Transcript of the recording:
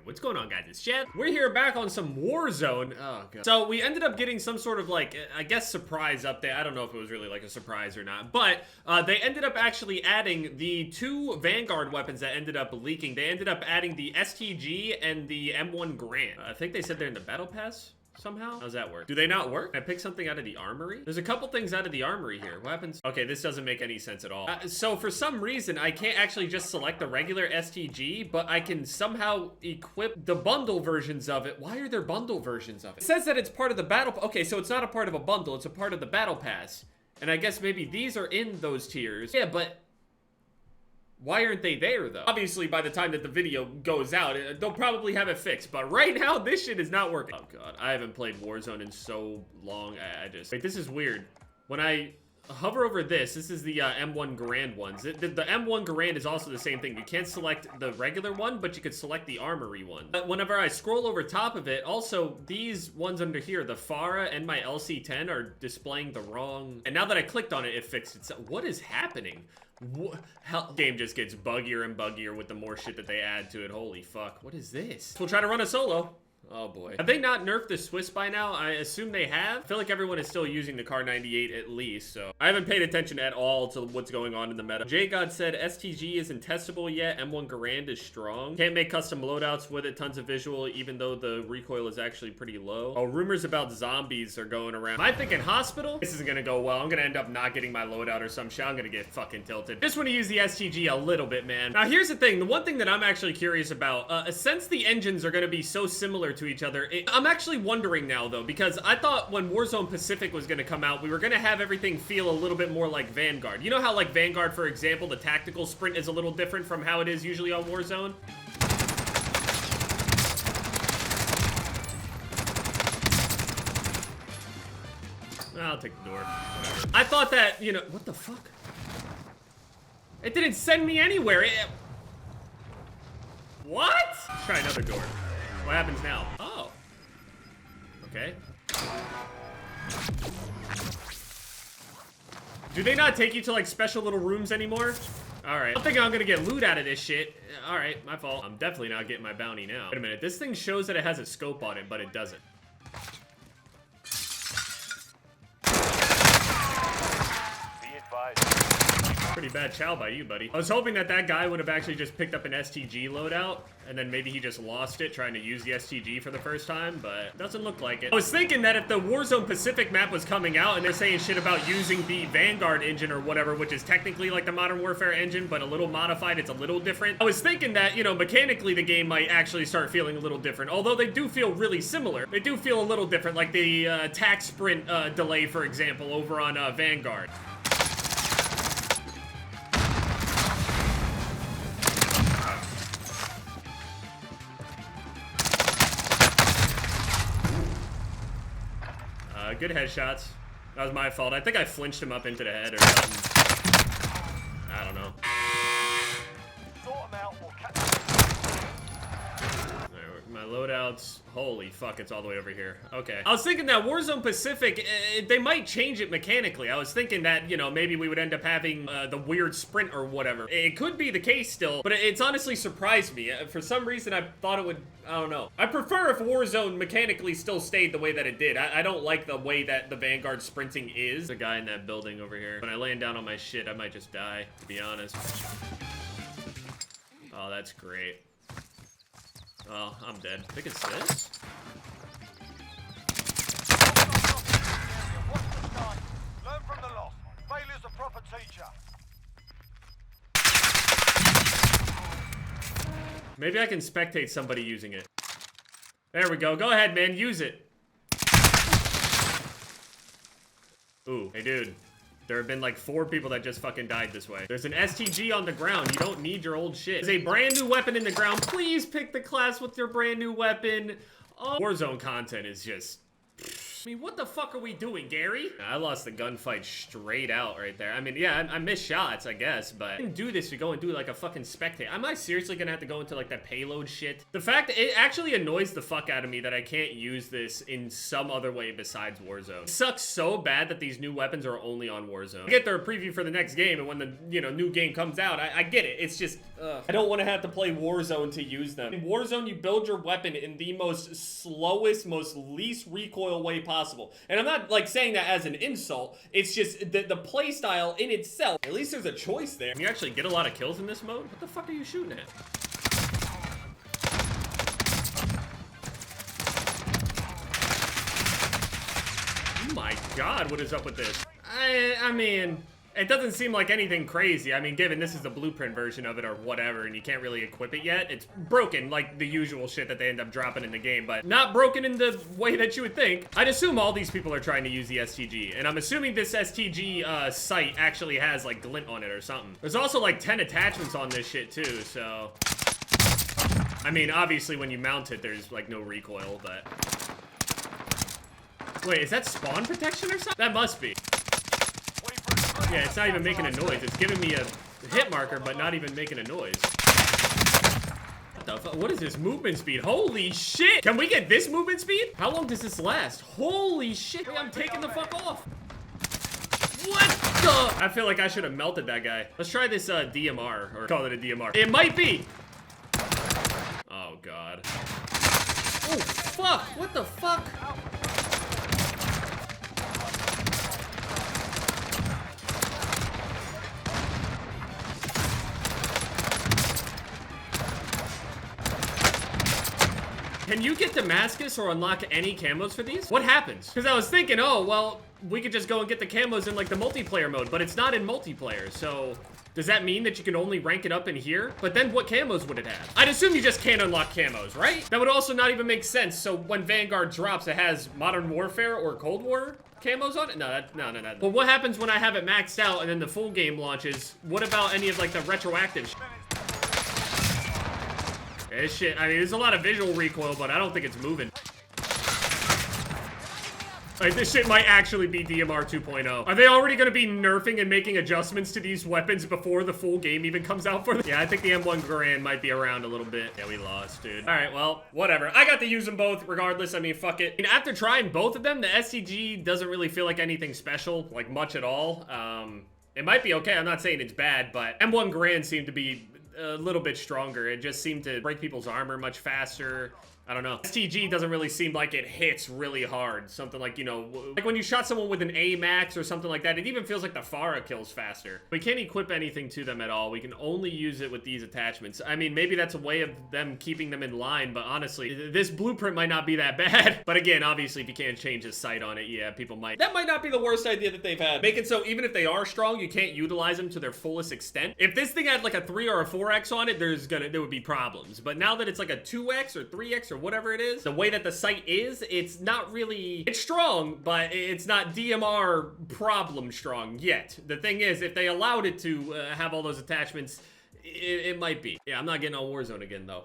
What's going on, guys? It's Chad. We're here back on some Warzone. Oh, God. So we ended up getting some sort of, like, I guess surprise update. I don't know if it was really like a surprise or not, but they ended up actually adding the 2 Vanguard weapons that ended up leaking. They ended up adding the STG and the M1 Garand. I think they said they're in the Battle Pass somehow. How's that work? Do they not work? Can I pick something out of the armory? There's a couple things out of the armory here. What happens? Okay, this doesn't make any sense at all. So for some reason, I can't actually just select the regular STG, but I can somehow equip the bundle versions of it. Why are there bundle versions of it? It says that it's part of the battle. Okay, so it's not a part of a bundle. It's a part of the battle pass. And I guess maybe these are in those tiers. Yeah, but why aren't they there, though? Obviously, by the time that the video goes out, they'll probably have it fixed. But right now, this shit is not working. Oh, God. I haven't played Warzone in so long. I just... Wait, this is weird. When I hover over this is the M1 Garand ones. The M1 Garand is also the same thing. You can't select the regular one, but you could select the armory one. But whenever I scroll over top of it, also, these ones under here, the Farah and my LC10 are displaying the wrong... And now that I clicked on it, it fixed itself. What is happening? Hell, game just gets buggier and buggier with the more shit that they add to it. Holy fuck. What is this? We'll try to run a solo. Oh boy. Have they not nerfed the Swiss by now? I assume they have. I feel like everyone is still using the Car 98 at least, so I haven't paid attention at all to what's going on in the meta. J-God said STG isn't testable yet. M1 Garand is strong. Can't make custom loadouts with it. Tons of visual, even though the recoil is actually pretty low. Oh, rumors about zombies are going around. Am I thinking hospital? This isn't gonna go well. I'm gonna end up not getting my loadout or some shit. I'm gonna get fucking tilted. Just want to use the STG a little bit, man. Now, here's the thing. The one thing that I'm actually curious about, since the engines are gonna be so similar to each other, I'm actually wondering now, though, because I thought when Warzone Pacific was going to come out, we were going to have everything feel a little bit more like Vanguard. You know how, like, Vanguard, for example, the tactical sprint is a little different from how it is usually on Warzone? I'll take the door. Whatever. I thought that, you know... What the fuck? It didn't send me anywhere. What? Let's try another door. What happens now? Oh. Okay. Do they not take you to, like, special little rooms anymore? Alright. I'm thinking I'm gonna get loot out of this shit. Alright, my fault. I'm definitely not getting my bounty now. Wait a minute. This thing shows that it has a scope on it, but it doesn't. Be advised. Pretty bad chow by you, buddy. I was hoping that that guy would have actually just picked up an STG loadout, and then maybe he just lost it trying to use the STG for the first time, but it doesn't look like it. I was thinking that if the Warzone Pacific map was coming out and they're saying shit about using the Vanguard engine or whatever, which is technically like the Modern Warfare engine, but a little modified, it's a little different. I was thinking that, you know, mechanically the game might actually start feeling a little different, although they do feel really similar. They do feel a little different, like the attack sprint delay, for example, over on Vanguard. Good headshots. That was my fault. I think I flinched him up into the head or something. I don't know. My loadouts. Holy fuck, it's all the way over here. Okay. I was thinking that Warzone Pacific, they might change it mechanically. I was thinking that, you know, maybe we would end up having the weird sprint or whatever. It could be the case still, but it's honestly surprised me. For some reason, I thought it would, I don't know. I prefer if Warzone mechanically still stayed the way that it did. I don't like the way that the Vanguard sprinting is. There's a guy in that building over here. When I land down on my shit, I might just die, to be honest. Oh, that's great. Oh, I'm dead. I think it's this? Learn from the loss. Failure's a proper teacher. Maybe I can spectate somebody using it. There we go. Go ahead, man. Use it. Ooh, hey, dude. There have been like 4 people that just fucking died this way. There's an STG on the ground. You don't need your old shit. There's a brand new weapon in the ground. Please pick the class with your brand new weapon. Oh. Warzone content is just... I mean, what the fuck are we doing, Gary? I lost the gunfight straight out right there. I mean, yeah, I missed shots, I guess, but I didn't do this to go and do like a fucking spectate. Am I seriously gonna have to go into like that payload shit? The fact that it actually annoys the fuck out of me that I can't use this in some other way besides Warzone. It sucks so bad that these new weapons are only on Warzone. I get their preview for the next game, and when the, you know, new game comes out, I get it. It's just, I don't want to have to play Warzone to use them. In Warzone, you build your weapon in the most slowest, most least recoil way possible. And I'm not like saying that as an insult. It's just the play style in itself. At least there's a choice there. Can you actually get a lot of kills in this mode? What the fuck are you shooting at? Oh my god, what is up with this? I mean, it doesn't seem like anything crazy. I mean, given this is the blueprint version of it or whatever, and you can't really equip it yet, it's broken like the usual shit that they end up dropping in the game, but not broken in the way that you would think. I'd assume all these people are trying to use the STG, and I'm assuming this STG sight actually has like glint on it or something. There's also like 10 attachments on this shit too, so... I mean, obviously when you mount it, there's like no recoil, but... Wait, is that spawn protection or something? That must be. Yeah, it's not even making a noise. It's giving me a hit marker, but not even making a noise. What the fuck? What is this movement speed? Holy shit! Can we get this movement speed? How long does this last? Holy shit! Wait, I'm taking the fuck off. What the? I feel like I should have melted that guy. Let's try this DMR, or call it a DMR. It might be. Oh god. Oh fuck! What the fuck? Can you get Damascus or unlock any camos for these? What happens? Because I was thinking, oh, well, we could just go and get the camos in like the multiplayer mode, but it's not in multiplayer, so does that mean that you can only rank it up in here? But then what camos would it have? I'd assume you just can't unlock camos, right? That would also not even make sense. So when Vanguard drops, it has Modern Warfare or Cold War camos on it? No. But what happens when I have it maxed out and then the full game launches? What about any of like the retroactive shit? This shit, I mean, there's a lot of visual recoil, but I don't think it's moving. Like, this shit might actually be DMR 2.0. Are they already gonna be nerfing and making adjustments to these weapons before the full game even comes out for them? Yeah, I think the M1 Garand might be around a little bit. Yeah, we lost, dude. All right, well, whatever. I got to use them both regardless. I mean, fuck it. And after trying both of them, the SCG doesn't really feel like anything special, like much at all. It might be okay. I'm not saying it's bad, but M1 Garand seemed to be a little bit stronger. It just seemed to break people's armor much faster. I don't know. STG doesn't really seem like it hits really hard. Something like, you know, like when you shot someone with an AMAX or something like that, it even feels like the Farah kills faster. We can't equip anything to them at all. We can only use it with these attachments. I mean, maybe that's a way of them keeping them in line, but honestly, this blueprint might not be that bad. But again, obviously, if you can't change the sight on it, yeah, people might. That might not be the worst idea that they've had. Make it so even if they are strong, you can't utilize them to their fullest extent. If this thing had like a 3 or a 4x on it, there would be problems. But now that it's like a 2x or 3x or whatever it is, the way that the sight is, it's not really, it's strong, but it's not DMR problem strong yet. The thing is, if they allowed it to have all those attachments, it might be. Yeah, I'm not getting on Warzone again though.